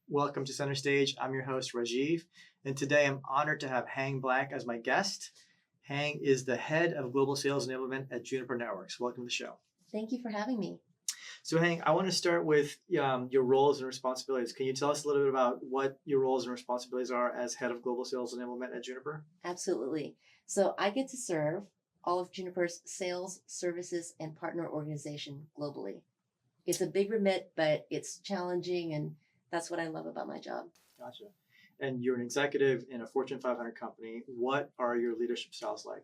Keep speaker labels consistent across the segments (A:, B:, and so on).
A: Welcome to Center Stage. I'm your host, Rajiv, and today I'm honored to have Hang Black as my guest. Hang is the head of Global Sales Enablement at Juniper Networks. Welcome to the show.
B: Thank you for having me.
A: So, Hang, I want to start with your roles and responsibilities. Can you tell us a little bit about what your roles and responsibilities are as head of Global Sales Enablement at Juniper?
B: Absolutely. So I get to serve all of Juniper's sales, services, and partner organization globally. It's a big remit, but it's challenging, and that's what I love about my job.
A: Gotcha. And you're an executive in a Fortune 500 company. What are your leadership styles like?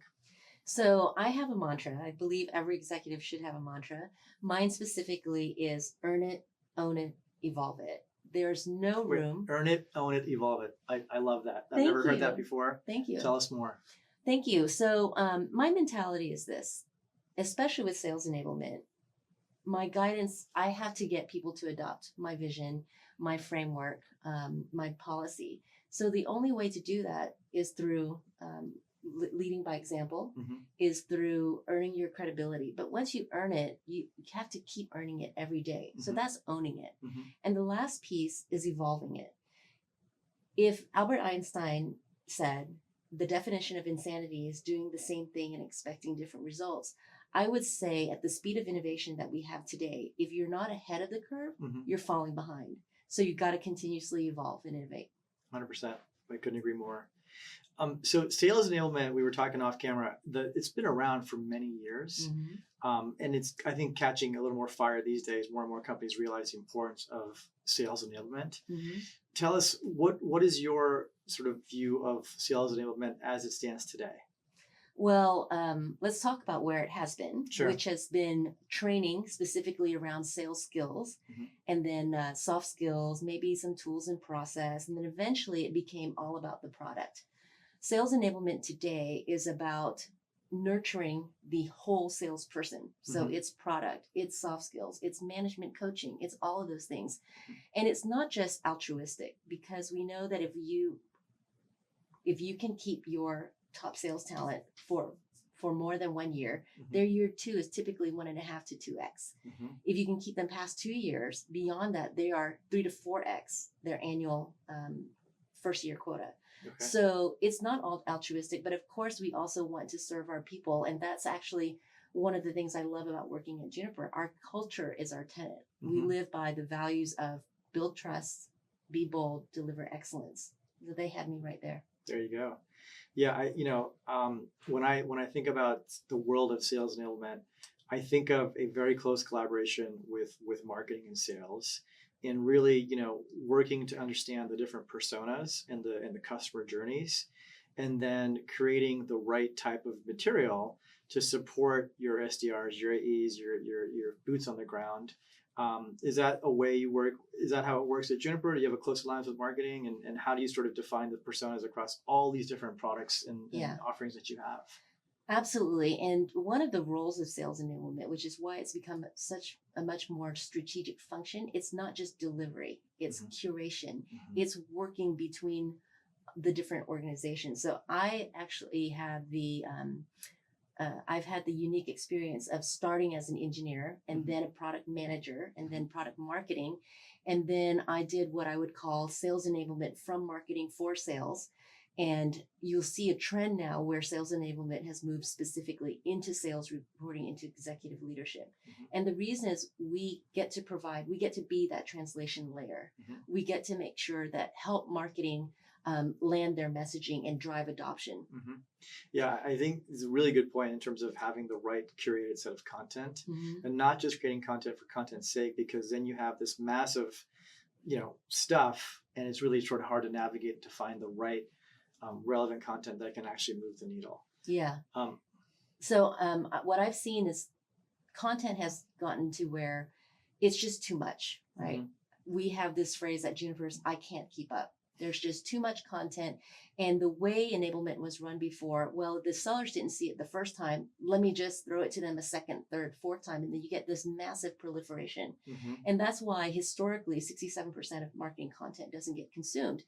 B: So I have a mantra. I believe every executive should have a mantra. Mine specifically is earn it, own it, evolve it. There's no room.
A: Earn it, own it, evolve it. I love that. I've
B: Thank
A: never heard
B: you.
A: that before.
B: Thank you.
A: Tell us more.
B: Thank you. So my mentality is this, especially with sales enablement. My guidance, I have to get people to adopt my vision, my framework, my policy. So the only way to do that is through leading by example, is through earning your credibility. But once you earn it, you have to keep earning it every day. So that's owning it. And the last piece is evolving it. If Albert Einstein said the definition of insanity is doing the same thing and expecting different results, I would say at the speed of innovation that we have today, if you're not ahead of the curve, you're falling behind. So you've got to continuously evolve and innovate.
A: 100%. I couldn't agree more. So sales enablement, we were talking off camera, it's been around for many years. And it's, I think, catching a little more fire these days. More and more companies realize the importance of sales enablement. Tell us, what is your sort of view of sales enablement as it stands today?
B: Well, let's talk about where it has been,
A: Sure.
B: which has been training specifically around sales skills, and then soft skills, maybe some tools and process, and then eventually it became all about the product. Sales enablement today is about nurturing the whole salesperson. So it's product, it's soft skills, it's management coaching, it's all of those things. And it's not just altruistic, because we know that if you can keep your top sales talent for more than 1 year, their year 2 is typically 1.5 to 2x. If you can keep them past 2 years, beyond that, they are 3 to 4x their annual first year quota. Okay. So it's not all altruistic, but of course we also want to serve our people. And that's actually one of the things I love about working at Juniper. Our culture is our tenet. We live by the values of build trust, be bold, deliver excellence. So they had me right there.
A: There you go. Yeah, when I think about the world of sales enablement, I think of a very close collaboration with marketing and sales, and really, working to understand the different personas and the customer journeys, and then creating the right type of material to support your SDRs, your AEs, your boots on the ground. Is that a way you work? Is that how it works at Juniper? Do you have a close alliance with marketing? And how do you sort of define the personas across all these different products and offerings that you have?
B: Absolutely. And one of the roles of sales enablement, which is why it's become such a much more strategic function, it's not just delivery, it's curation. It's working between the different organizations. So I actually have I've had the unique experience of starting as an engineer and then a product manager and then product marketing. And then I did what I would call sales enablement from marketing for sales. And you'll see a trend now where sales enablement has moved specifically into sales reporting, into executive leadership. And the reason is we get to be that translation layer. We get to make sure that help marketing land their messaging and drive adoption.
A: Yeah, I think it's a really good point in terms of having the right curated set of content and not just creating content for content's sake, because then you have this massive, stuff, and it's really sort of hard to navigate to find the right relevant content that can actually move the needle.
B: Yeah. So what I've seen is content has gotten to where it's just too much, right? We have this phrase at Juniper's, I can't keep up. There's just too much content. And the way enablement was run before, well, the sellers didn't see it the first time. Let me just throw it to them a second, third, fourth time. And then you get this massive proliferation. And that's why historically 67% of marketing content doesn't get consumed.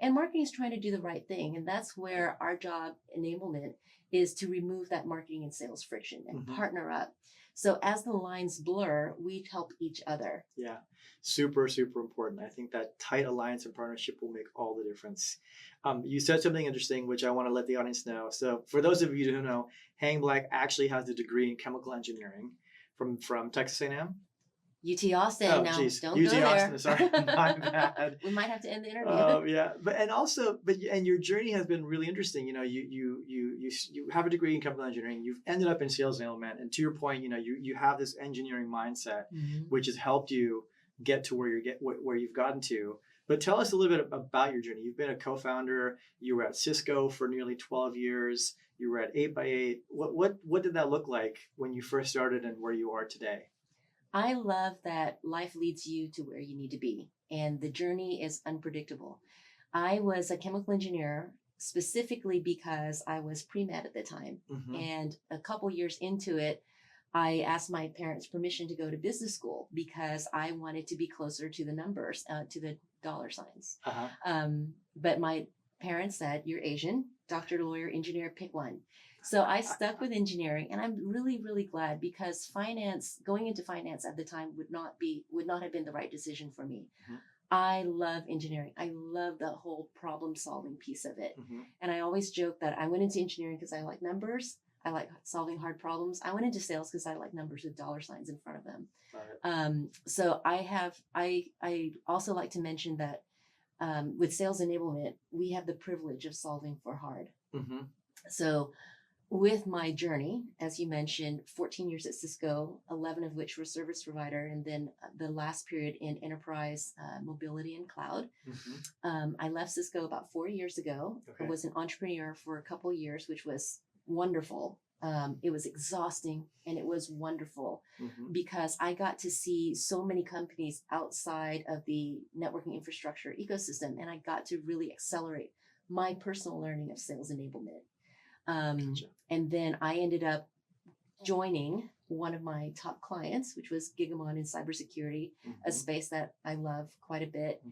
B: And marketing is trying to do the right thing. And that's where our job enablement is to remove that marketing and sales friction and partner up. So as the lines blur, we help each other.
A: Yeah, super, super important. I think that tight alliance and partnership will make all the difference. You said something interesting, which I want to let the audience know. So for those of you who know, Hang Black actually has a degree in chemical engineering from Texas A&M.
B: UT Austin.
A: Oh,
B: Now,
A: geez.
B: don't
A: UT
B: go
A: Austin.
B: there.
A: Sorry, my bad.
B: We might have to end the interview.
A: Yeah, and your journey has been really interesting. You have a degree in chemical engineering. You've ended up in sales enablement, and to your point, you have this engineering mindset, which has helped you get to where you've gotten to. But tell us a little bit about your journey. You've been a co-founder. You were at Cisco for nearly 12 years. You were at 8x8. What did that look like when you first started, and where you are today?
B: I love that life leads you to where you need to be, and the journey is unpredictable. I was a chemical engineer specifically because I was pre-med at the time. And a couple years into it, I asked my parents' permission to go to business school because I wanted to be closer to the numbers, to the dollar signs. But my parents said, "You're Asian, doctor, lawyer, engineer, pick one." So I stuck with engineering, and I'm really, really glad, because going into finance at the time would not have been the right decision for me. I love engineering. I love the whole problem solving piece of it. And I always joke that I went into engineering because I like numbers. I like solving hard problems. I went into sales because I like numbers with dollar signs in front of them. So I also like to mention that with sales enablement, we have the privilege of solving for hard. So with my journey, as you mentioned, 14 years at Cisco, 11 of which were service provider, and then the last period in enterprise mobility and cloud. I left Cisco about 4 years ago. I was an entrepreneur for a couple of years, which was wonderful. It was exhausting, and it was wonderful because I got to see so many companies outside of the networking infrastructure ecosystem, and I got to really accelerate my personal learning of sales enablement. And then I ended up joining one of my top clients, which was Gigamon in cybersecurity, a space that I love quite a bit.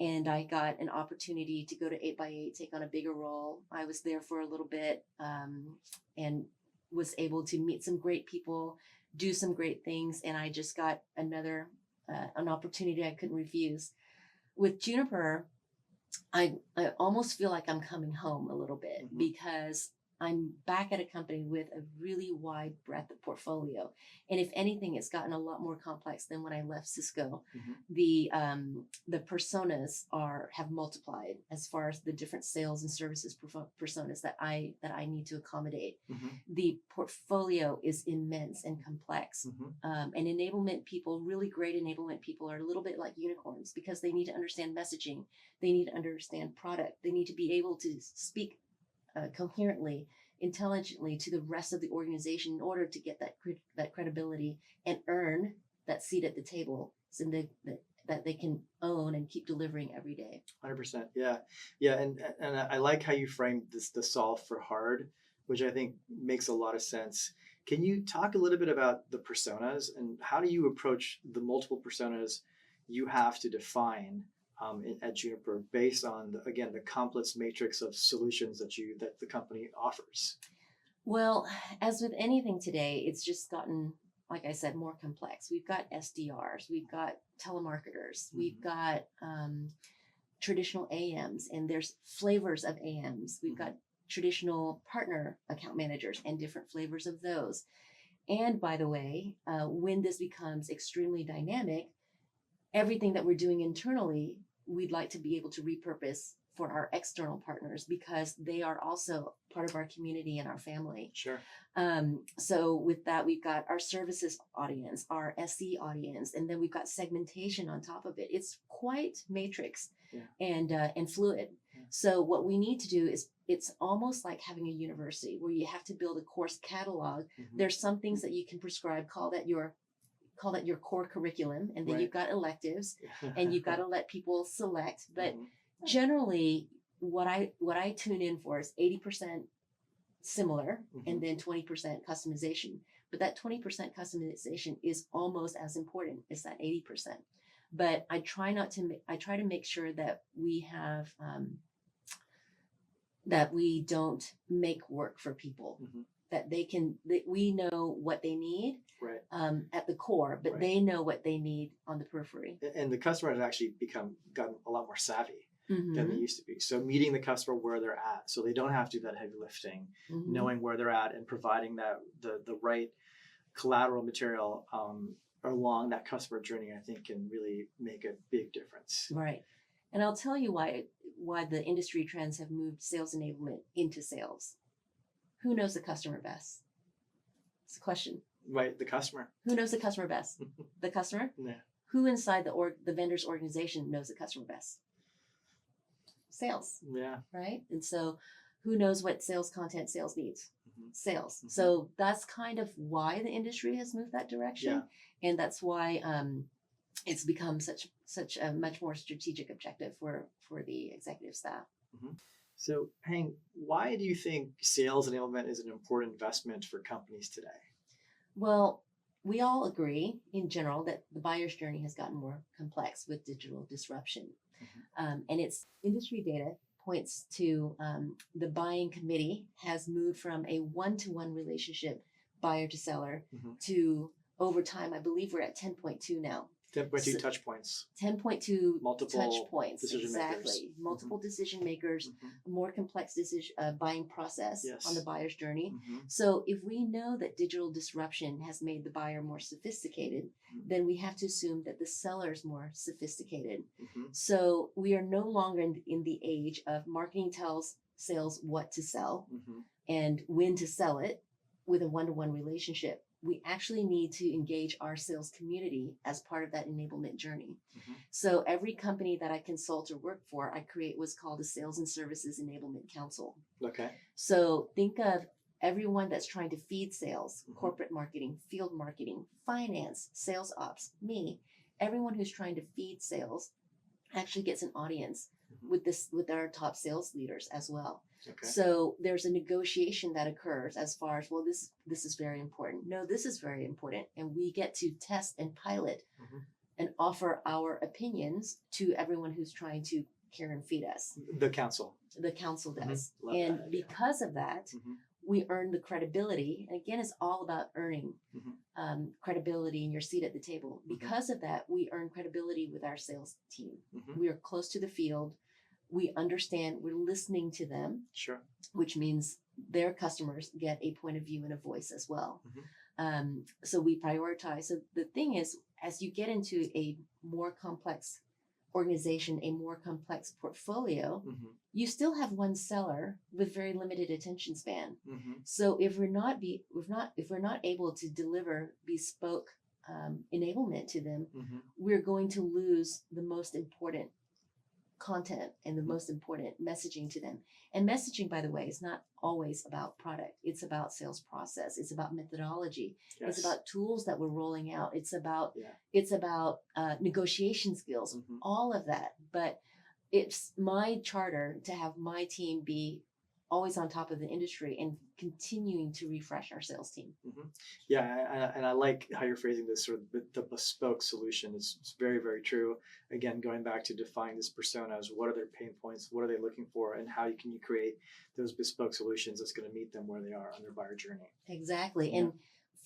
B: And I got an opportunity to go to 8x8, take on a bigger role. I was there for a little bit and was able to meet some great people, do some great things. And I just got an opportunity I couldn't refuse. With Juniper, I almost feel like I'm coming home a little bit because I'm back at a company with a really wide breadth of portfolio. And if anything, it's gotten a lot more complex than when I left Cisco. The personas have multiplied as far as the different sales and services personas that I need to accommodate. The portfolio is immense and complex. And enablement people, really great enablement people, are a little bit like unicorns because they need to understand messaging. They need to understand product. They need to be able to speak coherently, intelligently to the rest of the organization in order to get that credibility and earn that seat at the table, so that they can own and keep delivering every day.
A: 100%. Yeah. And I like how you framed the solve for hard, which I think makes a lot of sense. Can you talk a little bit about the personas, and how do you approach the multiple personas you have to define at Juniper based on the complex matrix of solutions that the company offers?
B: Well, as with anything today, it's just gotten, like I said, more complex. We've got SDRs, we've got telemarketers, we've got traditional AMs, and there's flavors of AMs. We've got traditional partner account managers and different flavors of those. And by the way, when this becomes extremely dynamic, everything that we're doing internally, we'd like to be able to repurpose for our external partners because they are also part of our community and our family.
A: Sure.
B: So with that, we've got our services audience, our SE audience, and then we've got segmentation on top of it. It's quite matrix and fluid. So what we need to do is, it's almost like having a university where you have to build a course catalog. There's some things that you can prescribe, call that your core curriculum, and then you've got electives and you've got to let people select. But generally what I tune in for is 80% similar and then 20% customization. But that 20% customization is almost as important as that 80%. But I try to make sure that we have that we don't make work for people, that that we know what they need
A: Right.
B: at the core, but
A: Right.
B: they know what they need on the periphery.
A: And the customer has actually gotten a lot more savvy than they
B: Mhm.
A: used to be. So meeting the customer where they're at, so they don't have to do that heavy lifting,
B: Mhm.
A: knowing where they're at and providing that the right collateral material along that customer journey, I think can really make a big difference.
B: Right. And I'll tell you why the industry trends have moved sales enablement into sales. Who knows the customer best? It's a question.
A: Right, the customer.
B: Who knows the customer best? The customer?
A: Yeah.
B: Who inside the vendor's organization knows the customer best? Sales,
A: Yeah.
B: right? And so who knows what sales content sales needs? Sales.
A: Mhm.
B: So that's kind of why the industry has moved that direction.
A: Yeah.
B: And that's why it's become such a much more strategic objective for the executive staff.
A: So, Hang, why do you think sales enablement is an important investment for companies today?
B: Well, we all agree in general that the buyer's journey has gotten more complex with digital disruption. And its industry data points to the buying committee has moved from a one-to-one relationship, buyer to seller, to over time, I believe we're at 10.2 now.
A: 10.2 touch points.
B: 10.2
A: Multiple
B: touch points.
A: decision
B: Exactly.
A: makers.
B: Multiple decision makers, a more complex buying process
A: Yes.
B: on the buyer's journey. So if we know that digital disruption has made the buyer more sophisticated, then we have to assume that the seller is more sophisticated. So we are no longer in the age of marketing tells sales what to sell and when to sell it with a one-to-one relationship. We actually need to engage our sales community as part of that enablement journey. So every company that I consult or work for, I create what's called a Sales and Services Enablement Council.
A: Okay.
B: So think of everyone that's trying to feed sales, corporate marketing, field marketing, finance, sales ops, me, everyone who's trying to feed sales actually gets an audience with our top sales leaders as well.
A: Okay.
B: So there's a negotiation that occurs as far as, well, this is very important. No, this is very important. And we get to test and pilot and offer our opinions to everyone who's trying to care and feed us.
A: The council.
B: The council does.
A: Love
B: And
A: that idea.
B: because of that, we earn the credibility. And again, it's all about earning credibility in your seat at the table. Because of that, we earn credibility with our sales team. We are close to the field. We understand, we're listening to them,
A: Sure.
B: which means their customers get a point of view and a voice as well. So we prioritize. So the thing is, as you get into a more complex organization, a more complex portfolio, you still have one seller with very limited attention span. So if we're not able to deliver bespoke enablement to them, we're going to lose the most important content and the most important messaging to them. And messaging, by the way, is not always about product. It's about sales process. It's about methodology.
A: Yes.
B: It's about tools that we're rolling out. It's about negotiation skills, all of that. But it's my charter to have my team be always on top of the industry and continuing to refresh our sales team.
A: Yeah, and I like how you're phrasing this sort of the bespoke solution. It's very, very true. Again, going back to define this personas, what are their pain points, what are they looking for, and how can you create those bespoke solutions that's going to meet them where they are on their buyer journey.
B: Exactly. Yeah. And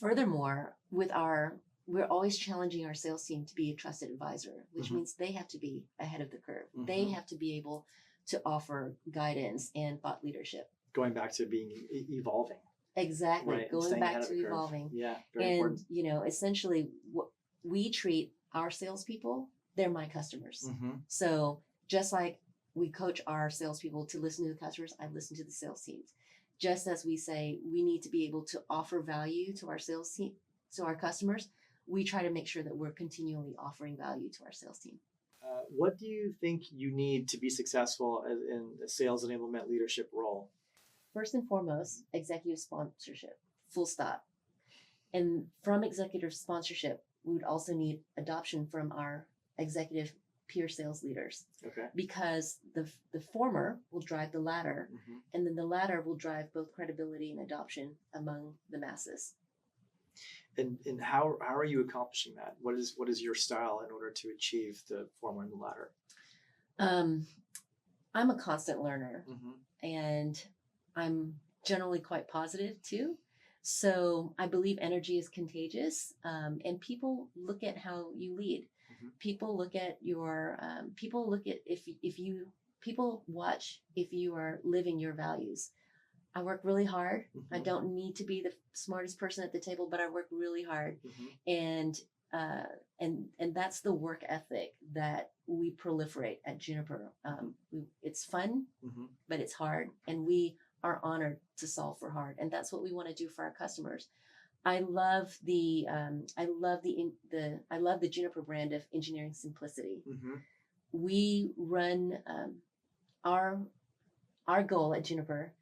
B: furthermore, we're always challenging our sales team to be a trusted advisor, which means they have to be ahead of the curve. They have to be able to offer guidance and thought leadership.
A: Going back to being evolving.
B: Exactly.
A: Right?
B: Going back to evolving.
A: Yeah, very important.
B: And, essentially, what we treat our salespeople, they're my customers. So just like we coach our salespeople to listen to the customers, I listen to the sales teams. Just as we say we need to be able to offer value to our sales team, to our customers, we try to make sure that we're continually offering value to our sales team.
A: What do you think you need to be successful in a sales enablement leadership role?
B: First and foremost, executive sponsorship, full stop. And from executive sponsorship, we would also need adoption from our executive peer sales leaders.
A: Okay.
B: Because the former will drive the latter, and then the latter will drive both credibility and adoption among the masses.
A: And how are you accomplishing that? What is your style in order to achieve the former and the latter?
B: I'm a constant learner, and I'm generally quite positive too. So I believe energy is contagious, and people look at how you lead. People look at your people look at if you people watch if you are living your values. I work really hard. I don't need to be the smartest person at the table, but I work really hard, and uh, and that's the work ethic that we proliferate at Juniper. It's fun, but it's hard, and we are honored to solve for hard, and that's what we want to do for our customers. I love the Juniper brand of engineering simplicity. We run our our goal at Juniper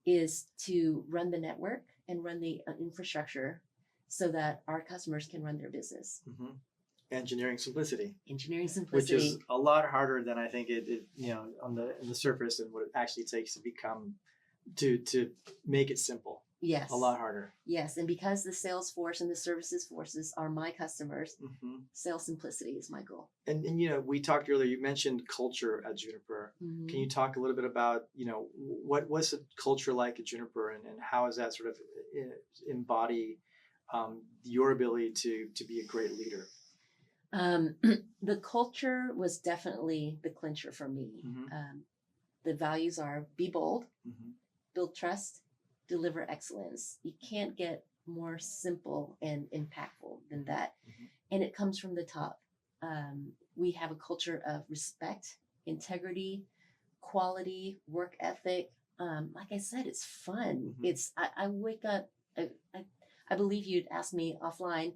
B: is to run the network and run the infrastructure so that our customers can run their business.
A: Engineering simplicity,
B: Engineering
A: which
B: simplicity.
A: is a lot harder than I think it on the surface and what it actually takes to make it simple.
B: Yes.
A: A lot harder.
B: Yes, and because the sales force and the services forces are my customers, sales simplicity is my goal.
A: And we talked earlier. You mentioned culture at Juniper. Can you talk a little bit about what's the culture like at Juniper, and how does that sort of embody your ability to be a great leader?
B: The culture was definitely the clincher for me. The values are be bold, build trust, deliver excellence. You can't get more simple and impactful than that. And it comes from the top. We have a culture of respect, integrity, quality, work ethic. Like I said, it's fun. I wake up, I believe you'd ask me offline,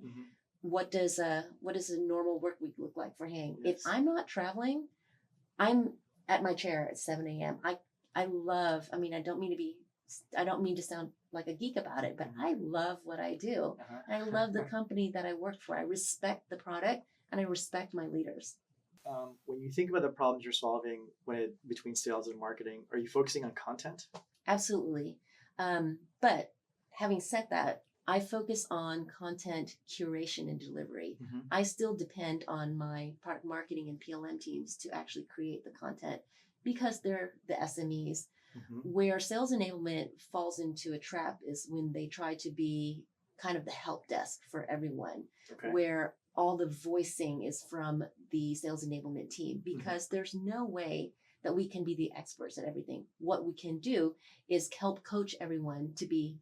B: what does a normal work week look like for Hang?
A: Yes.
B: If I'm not traveling, I'm at my chair at 7 a.m. I love, I don't mean to sound like a geek about it, but I love what I do. I love the company that I work for. I respect the product and I respect my leaders.
A: When you think about the problems you're solving between sales and marketing, are you focusing on content?
B: Absolutely. But having said that, I focus on content curation and delivery. I still depend on my product marketing and PLM teams to actually create the content because they're the SMEs. Where sales enablement falls into a trap is when they try to be kind of the help desk for everyone, where all the voicing is from the sales enablement team, because there's no way that we can be the experts at everything. What we can do is help coach everyone to be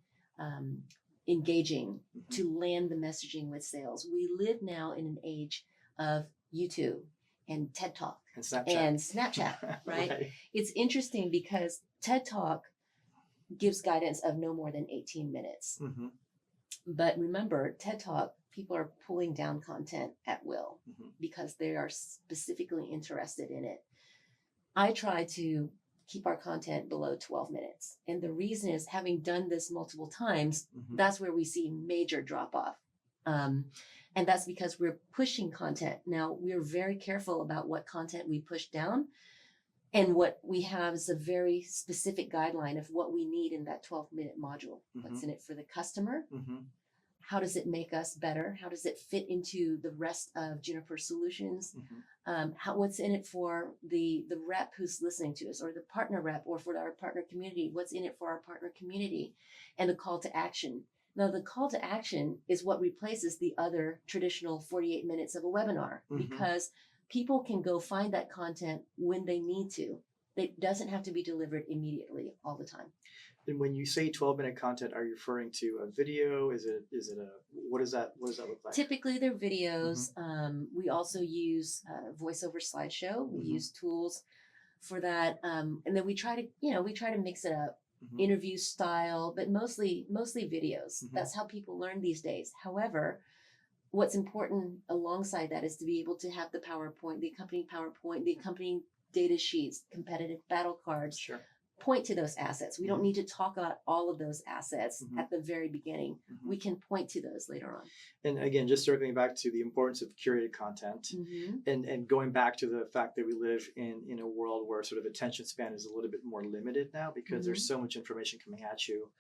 B: engaging, to land the messaging with sales. We live now in an age of YouTube and TED Talk and Snapchat, right? It's interesting because TED Talk gives guidance of no more than 18 minutes. But remember, TED Talk, people are pulling down content at will because they are specifically interested in it. I try to keep our content below 12 minutes. And the reason is, having done this multiple times, that's where we see major drop off. And that's because we're pushing content. Now, we're very careful about what content we push down. And what we have is a very specific guideline of what we need in that 12-minute module. What's in it for the customer? How does it make us better? How does it fit into the rest of Juniper solutions? What's in it for the rep who's listening to us, or the partner rep, or for our partner community? What's in it for our partner community? And the call to action. Now, the call to action is what replaces the other traditional 48 minutes of a webinar, because people can go find that content when they need to. It doesn't have to be delivered immediately all the time.
A: And when you say 12-minute content, are you referring to a video? Is it what does that look like?
B: Typically, they're videos. We also use voiceover slideshow. We use tools for that, and then we try to mix it up, interview style, but mostly videos. That's how people learn these days. However, what's important alongside that is to be able to have the PowerPoint, the accompanying data sheets, competitive battle cards, point to those assets. We don't need to talk about all of those assets at the very beginning. We can point to those later on.
A: And again, just circling back to the importance of curated content, and going back to the fact that we live in a world where sort of attention span is a little bit more limited now because there's so much information coming at you.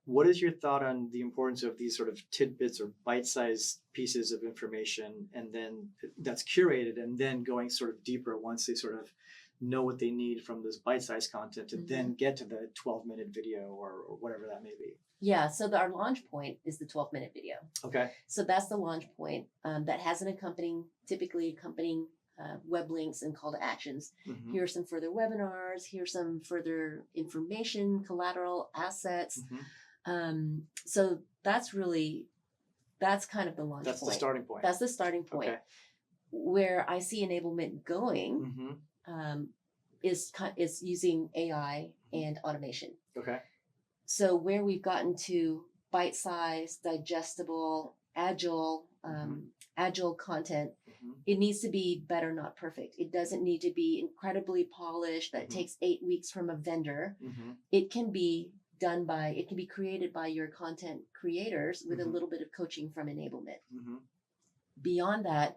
A: What is your thought on the importance of these sort of tidbits or bite-sized pieces of information, and then that's curated, and then going sort of deeper once they sort of know what they need from this bite-sized content to then get to the 12-minute video or whatever that may be.
B: Yeah, so our launch point is the 12-minute video.
A: Okay.
B: So that's the launch point that has an typically accompanying web links and call to actions. Here are some further webinars. Here's some further information, collateral, assets. So that's kind of the launch point.
A: That's the starting point.
B: That's the starting point.
A: Okay.
B: Where I see enablement going is using AI and automation.
A: Okay.
B: So where we've gotten to bite-sized, digestible, agile content, it needs to be better, not perfect. It doesn't need to be incredibly polished that takes 8 weeks from a vendor. It can be created by your content creators with a little bit of coaching from enablement. Beyond that,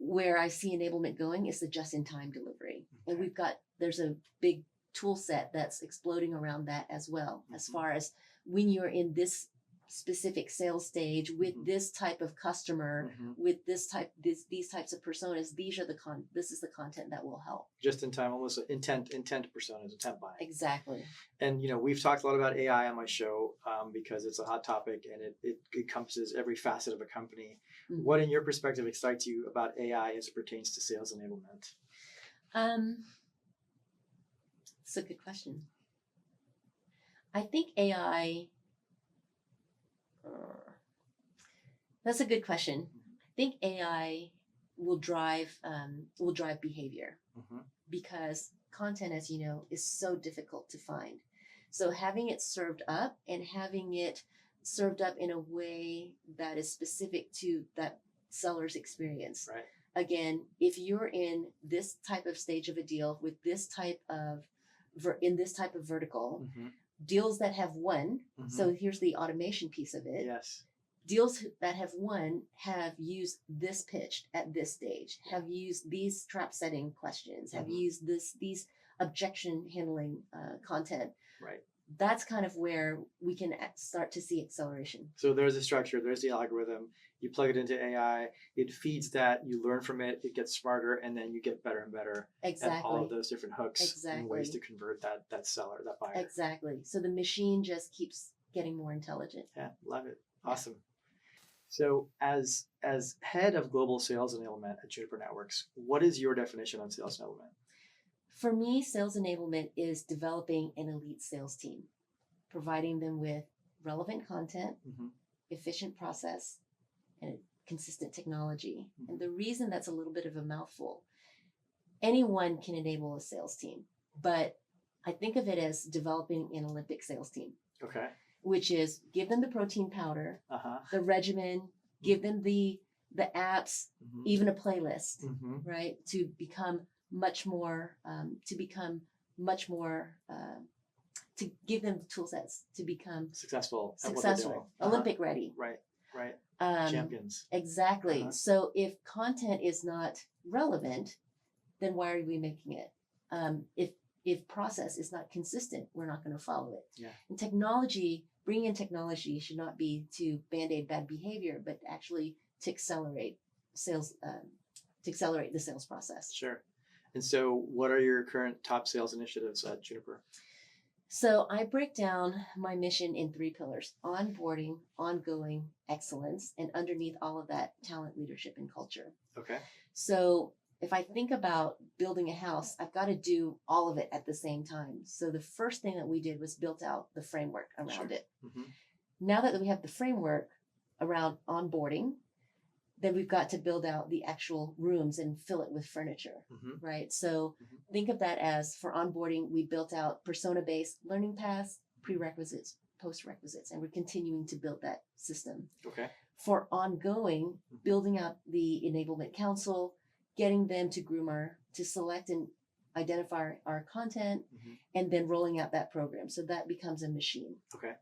B: where I see enablement going is the just-in-time delivery. And there's a big tool set that's exploding around that as well, as far as when you're in this specific sales stage with this type of customer, with these types of personas, this is the content that will help.
A: Just in time, almost intent personas, intent buying.
B: Exactly.
A: And we've talked a lot about AI on my show because it's a hot topic and it encompasses every facet of a company. What, in your perspective, excites you about AI as it pertains to sales enablement?
B: That's a good question. I think AI. That's a good question. I think AI will drive behavior because content, as you know, is so difficult to find. So having it served up and having it served up in a way that is specific to that seller's experience.
A: Right.
B: Again, if you're in this type of stage of a deal with this type of in this type of vertical, deals that have won. So here's the automation piece of it.
A: Yes.
B: Deals that have won have used this pitch at this stage, have used these trap setting questions, have used these objection handling content.
A: Right.
B: That's kind of where we can start to see acceleration.
A: So there's a structure, there's the algorithm, you plug it into AI, it feeds that, you learn from it, it gets smarter, and then you get better and better at all of those different hooks and ways to convert that seller, that buyer.
B: Exactly. So the machine just keeps getting more intelligent.
A: Yeah, love it. Awesome. So as head of global sales enablement at Juniper Networks, what is your definition of sales enablement?
B: For me, sales enablement is developing an elite sales team, providing them with relevant content, efficient process, and consistent technology. And the reason that's a little bit of a mouthful, anyone can enable a sales team, but I think of it as developing an Olympic sales team.
A: Okay.
B: Which is give them the protein powder, the regimen, give them the apps, even a playlist, right? To become much more, to give them the tool sets to become
A: successful,
B: Olympic ready.
A: Right. Champions.
B: Exactly. So if content is not relevant, then why are we making it? If process is not consistent, we're not going to follow it.
A: Yeah.
B: And bringing in technology should not be to band-aid bad behavior, but actually to accelerate sales, the sales process.
A: Sure. And so what are your current top sales initiatives at Juniper?
B: So I break down my mission in 3 pillars: onboarding, ongoing, excellence, and underneath all of that, talent, leadership, and culture.
A: Okay.
B: So if I think about building a house, I've got to do all of it at the same time. So the first thing that we did was built out the framework around it. Now that we have the framework around onboarding, then we've got to build out the actual rooms and fill it with furniture, right? So think of that as, for onboarding, we built out persona-based learning paths, prerequisites, post-requisites, and we're continuing to build that system.
A: Okay.
B: For ongoing, building out the enablement council, getting them to to select and identify our content, and then rolling out that program. So that becomes a machine.
A: Okay.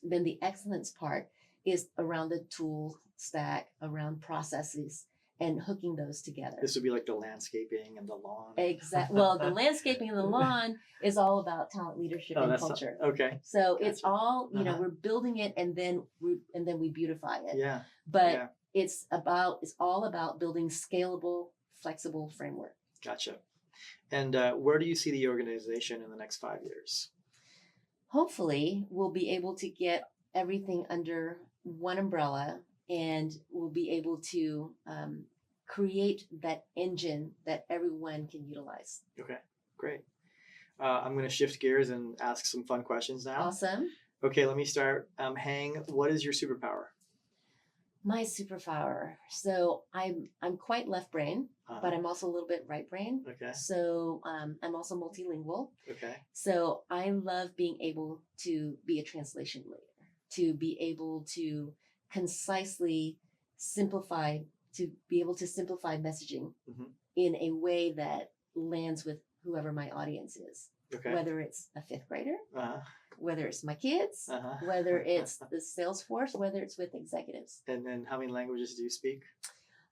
B: Then the excellence part is around the tool stack, around processes, and hooking those together.
A: This would be like the landscaping and the lawn.
B: Exactly. Well, the landscaping and the lawn is all about talent, leadership, and culture.
A: Okay.
B: So it's all, we're building it and then we beautify it.
A: Yeah.
B: But it's all about building scalable, flexible framework.
A: Gotcha. And where do you see the organization in the next 5 years?
B: Hopefully, we'll be able to get everything under one umbrella, and we'll be able to create that engine that everyone can utilize.
A: Okay, great. I'm going to shift gears and ask some fun questions now.
B: Awesome.
A: Okay, let me start. Hang, what is your superpower?
B: My superpower. So I'm quite left brain, but I'm also a little bit right brain.
A: Okay.
B: So I'm also multilingual.
A: Okay.
B: So I love being able to be a translation layer, to be able to concisely simplify, to be able to simplify messaging in a way that lands with whoever my audience is.
A: Okay.
B: Whether it's a fifth grader, whether it's my kids, whether it's the sales force, whether it's with executives.
A: And then how many languages do you speak?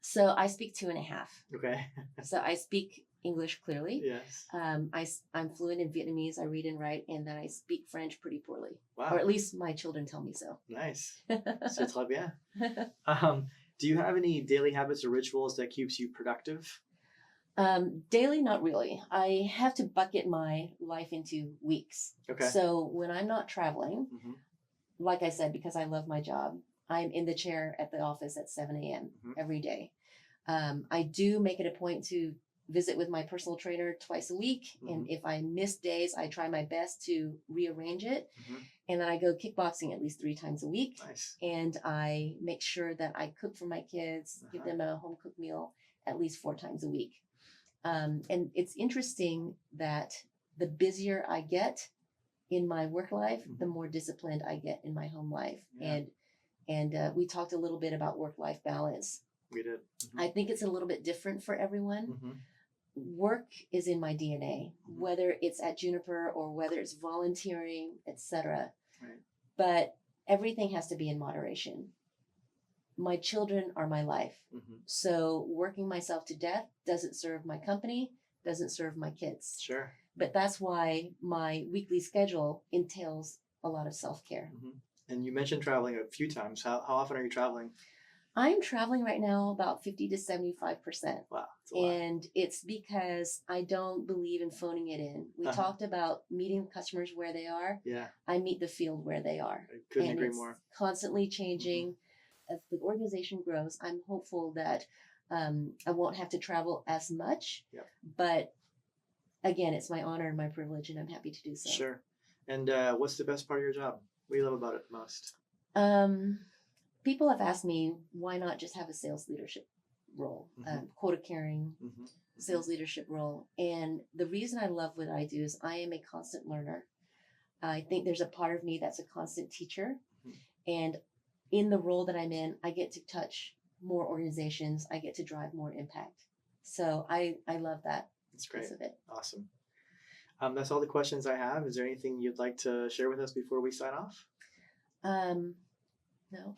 B: So I speak 2.5.
A: Okay.
B: So I speak English clearly.
A: Yes.
B: I'm fluent in Vietnamese. I read and write, and then I speak French pretty poorly.
A: Wow.
B: Or at least my children tell me so.
A: Nice. C'est très bien. Do you have any daily habits or rituals that keeps you productive?
B: Daily, not really. I have to bucket my life into weeks.
A: Okay.
B: So when I'm not traveling, like I said, because I love my job, I'm in the chair at the office at 7 a.m. every day. I do make it a point to visit with my personal trainer twice a week. And if I miss days, I try my best to rearrange it. And then I go kickboxing at least 3 times a week.
A: Nice.
B: And I make sure that I cook for my kids, give them a home cooked meal at least 4 times a week. And it's interesting that the busier I get in my work life, the more disciplined I get in my home life.
A: Yeah.
B: And we talked a little bit about work-life balance.
A: We did.
B: I think it's a little bit different for everyone. Work is in my DNA, whether it's at Juniper or whether it's volunteering, etc.
A: Right.
B: But everything has to be in moderation. My children are my life. So working myself to death doesn't serve my company, doesn't serve my kids.
A: Sure.
B: But that's why my weekly schedule entails a lot of self-care.
A: And you mentioned traveling a few times. How often are you traveling?
B: I'm traveling right now about 50 to 75%.
A: Wow. That's a lot.
B: And it's because I don't believe in phoning it in. We talked about meeting customers where they are.
A: Yeah.
B: I meet the field where they are.
A: I couldn't
B: and
A: agree
B: it's
A: more.
B: Constantly changing. As the organization grows, I'm hopeful that I won't have to travel as much.
A: Yep.
B: But again, it's my honor and my privilege, and I'm happy to do so.
A: Sure. And what's the best part of your job? What do you love about it the most?
B: People have asked me, why not just have a sales leadership role, quota carrying, sales leadership role. And the reason I love what I do is I am a constant learner. I think there's a part of me that's a constant teacher. And in the role that I'm in, I get to touch more organizations. I get to drive more impact. So I love that.
A: That's great.
B: Piece of it.
A: Awesome. That's all the questions I have. Is there anything you'd like to share with us before we sign off?
B: No.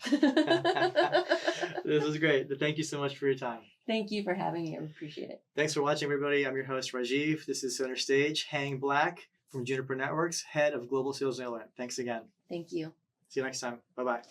A: This was great. Thank you so much for your time.
B: Thank you for having me. I appreciate it.
A: Thanks for watching, everybody. I'm your host, Rajiv. This is Center Stage. Hang Black from Juniper Networks, head of Global Sales Enablement. Thanks again.
B: Thank you.
A: See you next time. Bye-bye.